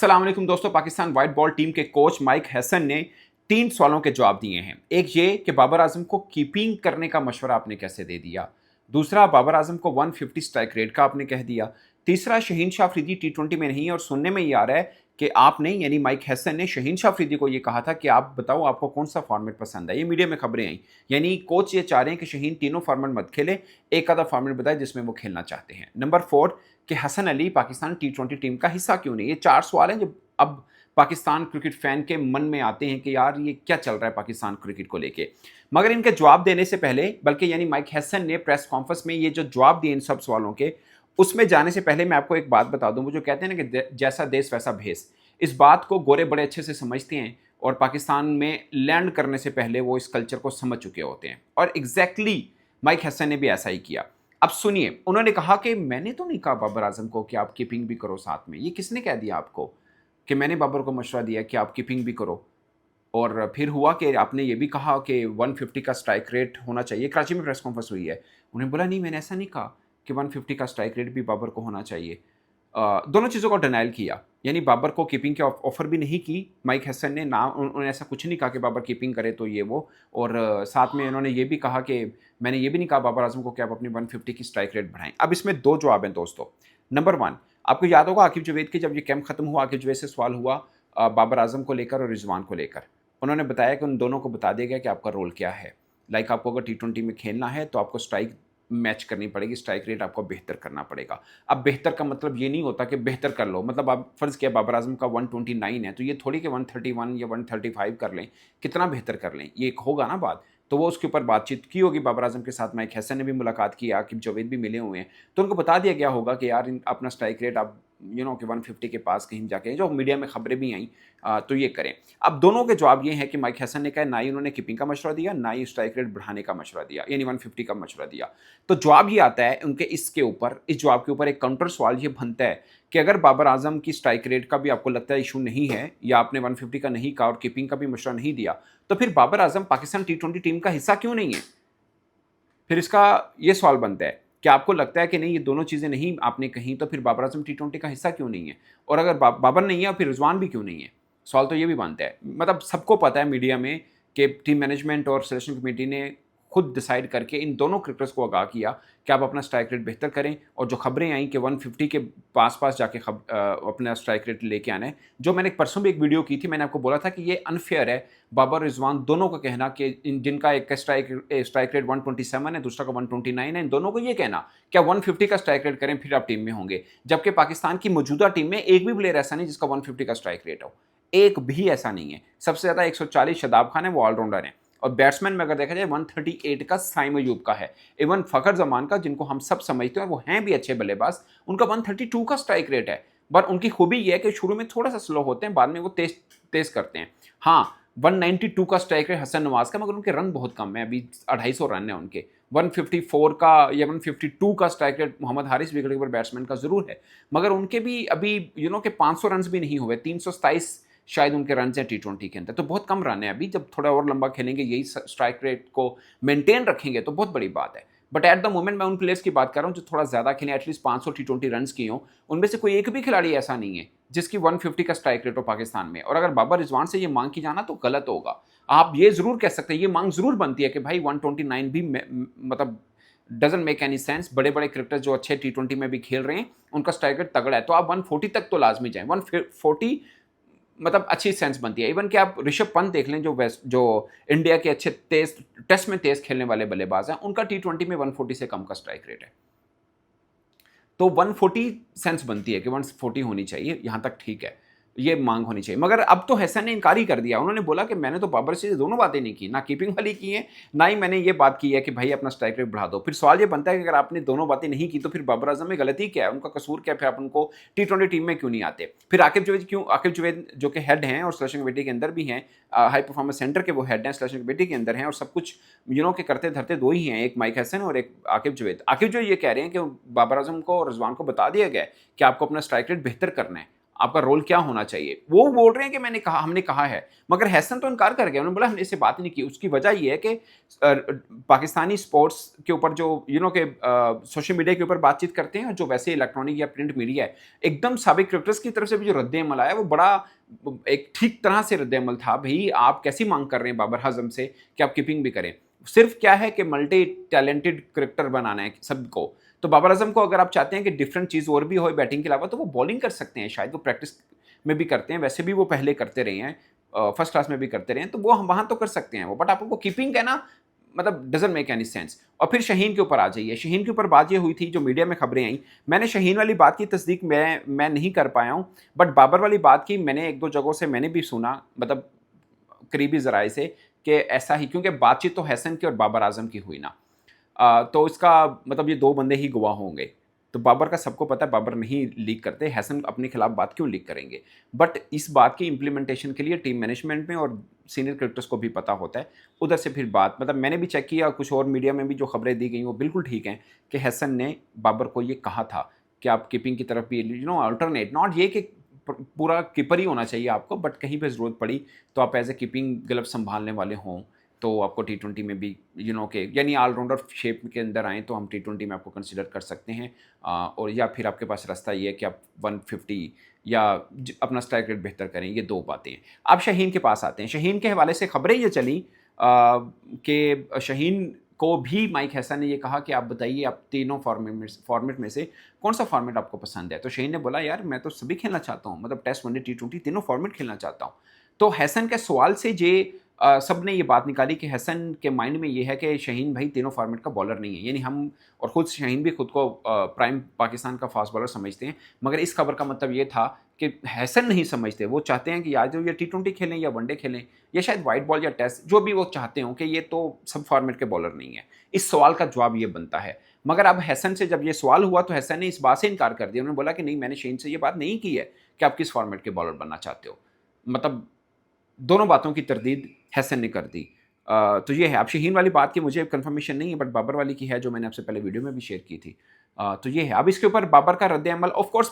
अस्सलाम वालेकुम दोस्तों। पाकिस्तान वाइट बॉल टीम के कोच माइक हैसन ने 3 सवालों के जवाब दिए हैं। एक ये कि बाबर आजम को कीपिंग करने का मशवरा आपने कैसे दे दिया। दूसरा, बाबर आजम को 150 स्ट्राइक रेट का आपने कह दिया। तीसरा, शहीन शाह अफरीदी टी20 में नहीं है और सुनने में ये आ रहा है कि आपने यानी माइक हैसन ने शहीन शाह अफरीदी को ये कहा था कि आप बताओ आपको कौन सा फॉर्मेट पसंद है। ये मीडिया में खबरें आई, यानी कोच ये चाह रहे हैं कि शहीन तीनों फॉर्मेट मत खेले, एक आधा फॉर्मेट बताए जिसमें वो खेलना चाहते हैं। नंबर 4 कि हसन अली पाकिस्तान टी20 टीम का हिस्सा क्यों नहीं। ये 4 सवाल हैं जो अब पाकिस्तान क्रिकेट फैन के मन में आते हैं कि यार ये क्या चल रहा है पाकिस्तान क्रिकेट को लेके। मगर इनके जवाब देने से पहले, बल्कि यानी माइक हैसन ने प्रेस कॉन्फ्रेंस में ये जो जवाब दिए इन सब सवालों के, उसमें जाने से पहले मैं आपको एक बात बता दूं। वो जो कहते हैं ना कि जैसा देश वैसा भेस, इस बात को गोरे बड़े अच्छे से समझते हैं और पाकिस्तान में लैंड करने से पहले वो इस कल्चर को समझ चुके होते हैं और एग्जैक्टली माइक हैसन ने भी ऐसा ही किया। अब सुनिए, उन्होंने कहा कि मैंने तो नहीं कहा बाबर आजम को कि आप कीपिंग भी करो साथ में। ये किसने कह दिया आपको कि मैंने बाबर को मशवरा दिया कि आप कीपिंग भी करो? और फिर हुआ कि आपने ये भी कहा कि 150 का स्ट्राइक रेट होना चाहिए। कराची में प्रेस कॉन्फ्रेंस हुई है, उन्हें बोला नहीं मैंने ऐसा नहीं कहा कि 150 का स्ट्राइक रेट भी बाबर को होना चाहिए। दोनों चीज़ों को डिनाइल किया, यानी बाबर को कीपिंग की ऑफर भी नहीं की माइक हैसन ने, ना उन्होंने ऐसा कुछ नहीं कहा कि बाबर कीपिंग करे तो ये वो। और साथ में उन्होंने ये भी कहा कि मैंने ये भी नहीं कहा बाबर आजम को कि आप अपनी 150 की स्ट्राइक रेट बढ़ाएं। अब इसमें 2 जवाब हैं दोस्तों। नंबर 1, आपको याद होगा आकिब जावेद के जब ये कैंप खत्म हुआ, आकिब जावेद से सवाल हुआ बाबर आजम को लेकर और रिजवान को लेकर। उन्होंने बताया कि उन दोनों को बता दिया गया कि आपका रोल क्या है। लाइक आपको अगर टी20 में खेलना है तो आपको स्ट्राइक मैच करनी पड़ेगी, स्ट्राइक रेट आपको बेहतर करना पड़ेगा। अब बेहतर का मतलब ये नहीं होता कि बेहतर कर लो, मतलब आप फ़र्ज़ किया बाबर आजम का 129 है तो ये थोड़ी कि 131 या 135 कर लें, कितना बेहतर कर लें, ये एक होगा ना बात। तो वो उसके ऊपर बातचीत की होगी बाबर आजम के साथ। माइक हैसन ने भी मुलाकात की, आकिब जावेद भी मिले हुए हैं, तो उनको बता दिया गया होगा कि यार अपना स्ट्राइक रेट आप कि 150 के पास कहीं जाके, जो मीडिया में खबरें भी आई, तो ये करें। अब दोनों के जवाब ये हैं कि माइक हैसन ने कहा ना ही उन्होंने कीपिंग का मशवरा दिया, ना ही स्ट्राइक रेट बढ़ाने का मशवरा दिया, यानी 150 का मशवरा दिया। तो जवाब ये आता है उनके इसके ऊपर, इस जवाब के ऊपर एक काउंटर सवाल ये बनता है कि अगर बाबर आजम की स्ट्राइक रेट का भी आपको लगता है इशू नहीं है, या आपने 150 का नहीं कहा और कीपिंग का भी मशवरा नहीं दिया, तो फिर बाबर आजम पाकिस्तान टी20 टीम का हिस्सा क्यों नहीं है? फिर इसका ये सवाल बनता है कि आपको लगता है कि नहीं ये दोनों चीज़ें नहीं आपने कहीं, तो फिर बाबर आजम टी20 का हिस्सा क्यों नहीं है? और अगर बाबर नहीं है फिर रिजवान भी क्यों नहीं है? सवाल तो ये भी बनता है। मतलब सबको पता है मीडिया में कि टीम मैनेजमेंट और सिलेक्शन कमेटी ने खुद डिसाइड करके इन दोनों क्रिकेटर्स को आगाह किया कि आप अपना स्ट्राइक रेट बेहतर करें। और जो खबरें आई कि 150 के पास जाके अपना स्ट्राइक रेट लेके आना है, जो मैंने परसों भी एक वीडियो की थी, मैंने आपको बोला था कि ये अनफेयर है बाबर रिजवान दोनों का कहना कि जिनका एक स्ट्राइक रेट 127 है, दूसरा का 129 है, इन दोनों को ये कहना क्या 150 का स्ट्राइक रेट करें फिर आप टीम में होंगे, जबकि पाकिस्तान की मौजूदा टीम में एक भी प्लेयर ऐसा नहीं जिसका 150 का स्ट्राइक रेट हो। एक भी ऐसा नहीं है। सबसे ज़्यादा 140 शादाब खान है, वो ऑलराउंडर हैं। और बैट्समैन में अगर देखा जाए 138 का साइम अयूब का है। इवन फ़खर जमान का, जिनको हम सब समझते हैं वो हैं भी अच्छे बल्लेबाज, उनका 132 का स्ट्राइक रेट है। बट उनकी खूबी ये है कि शुरू में थोड़ा सा स्लो होते हैं, बाद में वो तेज तेज करते हैं। हाँ, 192 का स्ट्राइक रेट हसन नवाज का, मगर उनके रन बहुत कम है, अभी 250 रन है उनके। 154 का या 152 का strike rate Mohammad Haris wicket keeper batsman का ज़रूर है, मगर उनके भी अभी के 500 रन भी नहीं हुए। 327 शायद उनके रन हैं टी20 के अंदर, तो बहुत कम रन है अभी। जब थोड़ा और लंबा खेलेंगे, यही स्ट्राइक रेट को मेंटेन रखेंगे तो बहुत बड़ी बात है। बट एट द मोमेंट मैं उन प्लेयर्स की बात कर रहा हूँ जो थोड़ा ज़्यादा खेलें, एटलीस्ट 500 टी20 रन किए हों। उनमें से कोई एक भी खिलाड़ी ऐसा नहीं है जिसकी 150 का स्ट्राइक रेट हो पाकिस्तान में। और अगर बाबर रिजवान से ये मांग की जाना तो गलत होगा। आप ये ज़रूर कह सकते हैं, ये मांग ज़रूर बनती है कि भाई 129 भी मतलब डजंट मेक एनी सेंस। बड़े बड़े क्रिकेटर जो अच्छे टी20 में भी खेल रहे हैं, उनका स्ट्राइक रेट तगड़ा है, तो आप 140 तक तो लाजमी जाएं। 140 मतलब अच्छी सेंस बनती है। इवन कि आप ऋषभ पंत देख लें, जो इंडिया के अच्छे तेज टेस्ट में तेज खेलने वाले बल्लेबाज हैं, उनका टी20 में 140 से कम का स्ट्राइक रेट है। तो 140 सेंस बनती है कि 140 होनी चाहिए, यहां तक ठीक है, ये मांग होनी चाहिए। मगर अब तो हैसन ने इनकार ही कर दिया। उन्होंने बोला कि मैंने तो बाबर से दोनों बातें नहीं की, ना कीपिंग वाली की है, ना ही मैंने ये बात की है कि भाई अपना स्ट्राइक रेट बढ़ा दो। फिर सवाल ये बनता है कि अगर आपने दोनों बातें नहीं की तो फिर बाबर आजम में गलती क्या है, उनका कसूर क्या है, फिर आप उनको टी20 टीम में क्यों नहीं आते? फिर आकिब जावेद जो कि हेड हैं और सिलेक्शन कमेटी के अंदर भी हैं, हाई परफॉर्मेंस सेंटर के वो हेड हैं, सिलेक्शन कमेटी के अंदर हैं, और सब कुछ के करते धरते दो ही हैं, एक माइक हैसन और एक आकिब जावेद ये कह रहे हैं कि बाबर आजम को और रिजवान को बता दिया गया है कि आपको अपना स्ट्राइक रेट बेहतर करना है। आपका रोल क्या होना चाहिए। वो बोल रहे हैं कि हमने कहा है, मगर हैसन तो इनकार कर गया। उन्होंने बोला हमने इससे बात ही नहीं की। उसकी वजह ये है कि पाकिस्तानी स्पोर्ट्स के ऊपर जो के सोशल मीडिया के ऊपर बातचीत करते हैं, जो वैसे इलेक्ट्रॉनिक या प्रिंट मीडिया है, एकदम साबिक क्रिकेटर्स की तरफ से भी जो रद्द-ए-अमल आया वो बड़ा एक ठीक तरह से रद्द-ए-अमल था। भई आप कैसी माँग कर रहे हैं बाबर आज़म से कि आप कीपिंग भी करें? सिर्फ क्या है कि मल्टी टैलेंटेड क्रिकेटर बनाना है सबको। तो बाबर आज़म को अगर आप चाहते हैं कि डिफरेंट चीज़ और भी हो बैटिंग के अलावा, तो वो बॉलिंग कर सकते हैं, शायद वो प्रैक्टिस में भी करते हैं, वैसे भी वो पहले करते रहे हैं, फर्स्ट क्लास में भी करते रहे हैं, तो वो हम वहाँ तो कर सकते हैं वो, बट आपको कीपिंग कहना मतलब डज़न्ट मेक एनी सेंस। और फिर शाहीन के ऊपर आ जाइए। शाहीन के ऊपर बात ये हुई थी, जो मीडिया में खबरें आई, मैंने शाहीन वाली बात की तस्दीक मैं नहीं कर पाया हूँ, बट बाबर वाली बात की मैंने 1-2 जगहों से मैंने भी सुना, मतलब करीबी ज़राए से, कि ऐसा ही, क्योंकि बातचीत तो हसन की और बाबर आज़म की हुई ना। तो इसका मतलब ये 2 बंदे ही गवाह होंगे। तो बाबर का सबको पता है, बाबर नहीं लीक करते, हसन अपने खिलाफ बात क्यों लीक करेंगे? बट इस बात की इम्प्लीमेंटेशन के लिए टीम मैनेजमेंट में और सीनियर क्रिकेटर्स को भी पता होता है। उधर से फिर बात, मतलब मैंने भी चेक किया, कुछ और मीडिया में भी जो खबरें दी गई वो बिल्कुल ठीक हैं कि हसन ने बाबर को ये कहा था कि आप कीपिंग की तरफ भी अल्टरनेट, नॉट ये कि पूरा कीपर ही होना चाहिए आपको, बट कहीं पे ज़रूरत पड़ी तो आप एज़ ए कीपिंग ग्लव संभालने वाले हों, तो आपको टी20 में भी के यानी ऑलराउंडर शेप के अंदर आएँ तो हम टी20 में आपको कंसीडर कर सकते हैं। और या फिर आपके पास रास्ता ये है कि आप 150 या अपना स्ट्राइक रेट बेहतर करें, ये 2 बातें हैं। अब शाहीन के पास आते हैं। शाहीन के हवाले से खबरें ये चली कि शाहीन को भी माइक हैसन ने ये कहा कि आप बताइए, आप तीनों फॉर्मेट में से कौन सा फॉर्मेट आपको पसंद है? तो शाहीन ने बोला यार मैं तो सभी खेलना चाहता हूँ, मतलब टेस्ट, वनडे, टी20 तीनों फॉर्मेट खेलना चाहता हूँ। तो हैसन के सवाल से सब ने ये बात निकाली कि हसन के माइंड में ये है कि शाहीन भाई तीनों फॉर्मेट का बॉलर नहीं है, यानी हम और खुद शाहीन भी खुद को प्राइम पाकिस्तान का फास्ट बॉलर समझते हैं, मगर इस खबर का मतलब ये था कि हसन नहीं समझते, वो चाहते हैं कि या तो ये टी20 खेलें या वनडे खेलें या शायद वाइट बॉल या टेस्ट, जो भी वो चाहते हो, कि ये तो सब फॉर्मेट के बॉलर नहीं है। इस सवाल का जवाब ये बनता है। मगर अब हसन से जब ये सवाल हुआ तो हसन ने इस बात से इनकार कर दिया। उन्होंने बोला कि नहीं, मैंने शाहीन से ये बात नहीं की है कि आप किस फॉर्मेट के बॉलर बनना चाहते हो। मतलब दोनों बातों की तरदीद हसन ने कर दी। तो ये है। अब शाहीन वाली बात की मुझे कंफर्मेशन नहीं है, बट बाबर वाली की है, जो मैंने आपसे पहले वीडियो में भी शेयर की थी। तो ये है। अब इसके ऊपर बाबर का रद्द-ए-अमल, ऑफ कोर्स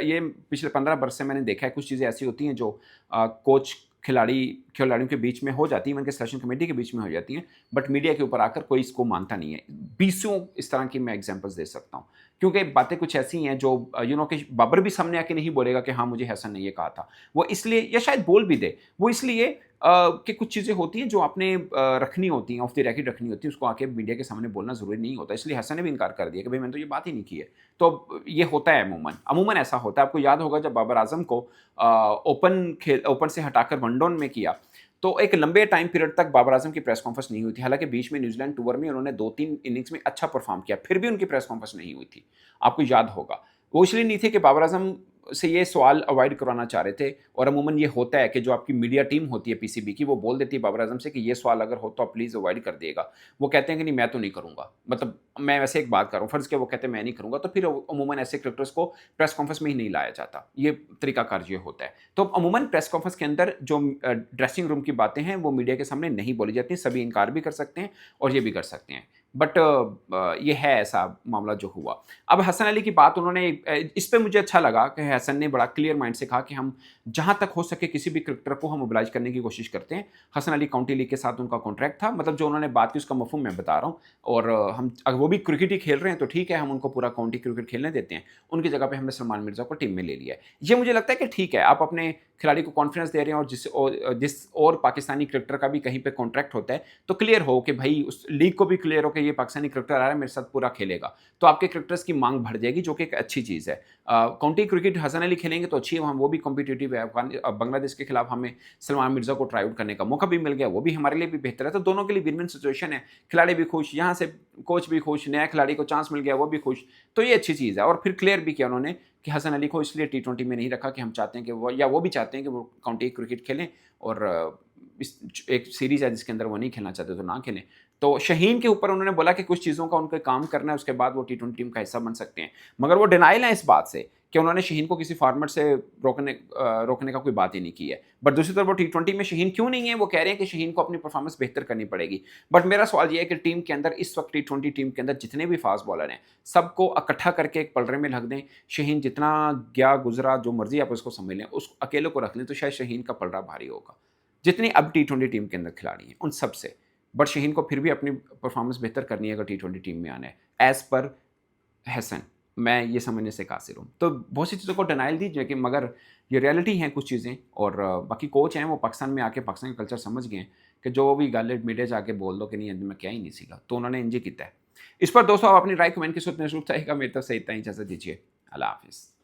ये पिछले 15 बरस से मैंने देखा है, कुछ चीज़ें ऐसी होती हैं जो कोच खिलाड़ियों के बीच में हो जाती हैं, उनके सिलेक्शन कमेटी के बीच में हो जाती हैं, बट मीडिया के ऊपर आकर कोई इसको मानता नहीं है। बीसों इस तरह की मैं एग्जांपल्स दे सकता हूँ, क्योंकि बातें कुछ ऐसी हैं जो कि बाबर भी सामने आके नहीं बोलेगा कि हाँ मुझे हसन ने ये कहा था। वो इसलिए, या शायद बोल भी दे, वो इसलिए कि कुछ चीज़ें होती हैं जो आपने रखनी होती हैं, ऑफ द रिकॉर्ड रखनी होती है, उसको आके मीडिया के सामने बोलना ज़रूरी नहीं होता। इसलिए हसन ने भी इनकार कर दिया कि भाई मैंने तो ये बात ही नहीं की है। तो ये होता है अमूमन ऐसा होता है। आपको याद होगा जब बाबर आज़म को ओपन से हटाकर वन-डाउन में किया, तो एक लंबे टाइम पीरियड तक बाबर आज़म की प्रेस कॉन्फ्रेंस नहीं हुई थी। हालाँकि बीच में न्यूज़ीलैंड टूर में उन्होंने 2-3 इनिंग्स में अच्छा परफ़ॉर्म किया, फिर भी उनकी प्रेस कॉन्फ्रेंस नहीं हुई थी। आपको याद होगा। वो इसलिए नहीं थे कि बाबर आज़म से ये सवाल अवॉइड करवाना चाह रहे थे, और अमूमन ये होता है कि जो आपकी मीडिया टीम होती है पीसीबी की, वो बोल देती है बाबर आज़म से कि ये सवाल अगर हो तो आप प्लीज़ अवॉइड कर दिएगा। वो कहते हैं कि नहीं मैं तो नहीं करूँगा, मतलब मैं वैसे एक बात कर रहा हूँ, फ़र्ज़ किया वो कहते हैं मैं नहीं करूँगा, तो फिर अमूमन ऐसे क्रिकेटर्स को प्रेस कॉन्फ्रेंस में ही नहीं लाया जाता। ये तरीकाकार ये होता है। तो अमूमन प्रेस कॉन्फ्रेंस के अंदर जो ड्रेसिंग रूम की बातें हैं वो मीडिया के सामने नहीं बोली जाती हैं। सभी इनकार भी कर सकते हैं और ये भी कर सकते हैं। बट ये है ऐसा मामला जो हुआ। अब हसन अली की बात उन्होंने इस पे मुझे अच्छा लगा कि हसन ने बड़ा क्लियर माइंड से कहा कि हम जहाँ तक हो सके किसी भी क्रिकेटर को हम मोबिलाइज करने की कोशिश करते हैं। हसन अली काउंटी लीग के साथ उनका कॉन्ट्रैक्ट था, मतलब जो उन्होंने बात की उसका मफहूम मैं बता रहा हूँ। और हम अगर वो भी क्रिकेट ही खेल रहे हैं तो ठीक है, हम उनको पूरा काउंटी क्रिकेट खेलने देते हैं। उनकी जगह पे हमने सलमान मिर्ज़ा को टीम में ले लिया है। ये मुझे लगता है कि ठीक है, आप अपने खिलाड़ी को कॉन्फिडेंस दे रहे हैं, और जिस और पाकिस्तानी क्रिकेटर का भी कहीं पे कॉन्ट्रैक्ट होता है तो क्लियर हो कि भाई उस लीग को भी क्लियर हो कि ये पाकिस्तानी क्रिकेटर आ रहा है, मेरे साथ पूरा खेलेगा, तो आपके क्रिकेटर्स की मांग बढ़ जाएगी, जो कि एक अच्छी चीज़ है। काउंटी क्रिकेट हसन अली खेलेंगे तो अच्छी है, हम वो भी कॉम्पिटिटिव है। बांग्लादेश के खिलाफ हमें सलमान मिर्ज़ा को ट्राई आउट करने का मौका भी मिल गया, वो भी हमारे लिए भी बेहतर है। तो दोनों के लिए विन विन सिचुएशन है। खिलाड़ी भी खुश, यहाँ से कोच भी खुश, नया खिलाड़ी को चांस मिल गया वो भी खुश, तो ये अच्छी चीज़ है। और फिर क्लियर भी किया उन्होंने कि हसन अली को इसलिए टी20 में नहीं रखा कि हम चाहते हैं कि वो भी चाहते हैं कि वो काउंटी क्रिकेट खेलें, और इस एक सीरीज़ है जिसके अंदर वो नहीं खेलना चाहते तो ना खेलें। तो शाहीन के ऊपर उन्होंने बोला कि कुछ चीज़ों का उनको काम करना है, उसके बाद वो टी20 टीम का हिस्सा बन सकते हैं। मगर वो डिनाइल है इस बात से कि उन्होंने शहीन को किसी फॉर्मेट से रोकने का कोई बात ही नहीं की है। बट दूसरी तरफ वो T20 में शहीन क्यों नहीं है, वो कह रहे हैं कि शहीन को अपनी परफॉर्मेंस बेहतर करनी पड़ेगी। बट मेरा सवाल ये है कि टीम के अंदर इस वक्त T20 टीम के अंदर जितने भी फास्ट बॉलर हैं, सबको इकट्ठा करके एक पलड़े में रख दें। शहीन जितना गया गुजरा, जो मर्जी आप उसको समझ लें, उस अकेले को रख लें तो शायद शहीन का पलड़ा भारी होगा। जितनी अब T20 टीम के अंदर खिलाड़ी हैं उन सब से, बट शहीन को फिर भी अपनी परफॉर्मेंस बेहतर करनी है अगर T20 टीम में आना है, एज़ पर हसन। मैं ये समझने से कासिर हूँ। तो बहुत सी चीज़ों को डिनाइल दी, लेकिन मगर ये रियलिटी हैं कुछ चीज़ें। और बाकी कोच हैं वो पाकिस्तान में आके पाकिस्तान का कल्चर समझ गए हैं कि जो भी गल मीडिया जाके बोल दो कि नहीं मैं क्या ही नहीं सीखा, तो उन्होंने इंज ही किया है। इस पर दोस्तों आप अपनी राय कमेंट के सूत्र में जरूर चाहिएगा। मेरी तरफ से इतना ही, इजाज़त दीजिए। अल्लाह हाफिज़।